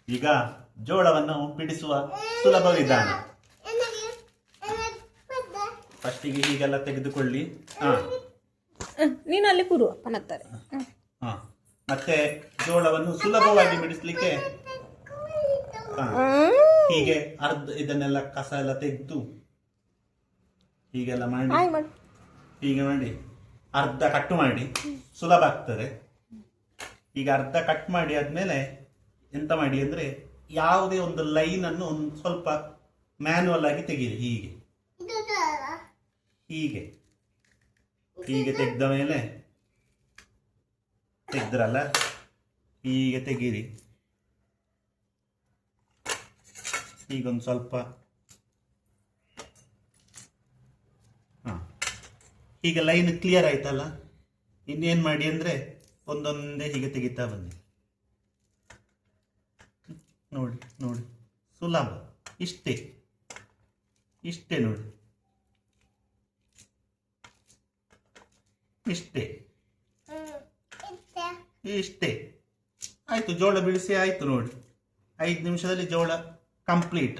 ಈಗ ಜೋಳವನ್ನು ಬಿಡಿಸುವ ಸುಲಭ ವಿಧಾನ. ಫಸ್ಟಿಗೆ ಹೀಗೆಲ್ಲ ತೆಗೆದುಕೊಳ್ಳಿ. ನೀನು ಅಲ್ಲಿ ಕೂರು ಅಪ್ಪನತ್ತಾರೆ. ಮತ್ತೆ ಜೋಳವನ್ನು ಸುಲಭವಾಗಿ ಬಿಡಿಸ್ಲಿಕ್ಕೆ ಹೀಗೆ ಇದನ್ನೆಲ್ಲ ಕಸ ಎಲ್ಲ ತೆಗೆದು ಹೀಗೆಲ್ಲ ಮಾಡಿ ಹೀಗೆ ಮಾಡಿ ಅರ್ಧ ಕಟ್ ಮಾಡಿ ಸುಲಭ ಆಗ್ತದೆ. ಈಗ ಅರ್ಧ ಕಟ್ ಮಾಡಿ ಆದ್ಮೇಲೆ ಎಂತ ಮಾಡಿ ಅಂದ್ರೆ ಯಾವುದೇ ಒಂದು ಲೈನ್ ಅನ್ನು ಒಂದು ಸ್ವಲ್ಪ ಮ್ಯಾನುವಲ್ ಆಗಿ ತೆಗೀರಿ. ಹೀಗೆ ಹೀಗೆ ಹೀಗೆ ತೆಗೆದ ಮೇಲೆ ತೆಗೆದ್ರಲ್ಲ, ಹೀಗೆ ತೆಗೀರಿ. ಈಗೊಂದು ಸ್ವಲ್ಪ ಈಗ ಲೈನ್ ಕ್ಲಿಯರ್ ಆಯ್ತಲ್ಲ. ಇನ್ನೇನ್ ಮಾಡಿ ಅಂದ್ರೆ ಒಂದೊಂದೇ ಹೀಗೆ ತೆಗಿತಾ ಬನ್ನಿ. ನೋಡಿ ನೋಡಿ, ಸುಲಭ. ಇಷ್ಟೇ ಇಷ್ಟೇ ನೋಡಿ, ಇಷ್ಟೇ ಇಷ್ಟೇ ಆಯ್ತು. ಜೋಳ ಬಿಡಿಸಿ ಆಯ್ತು ನೋಡಿ. 5 ನಿಮಿಷದಲ್ಲಿ ಜೋಳ ಕಂಪ್ಲೀಟ್.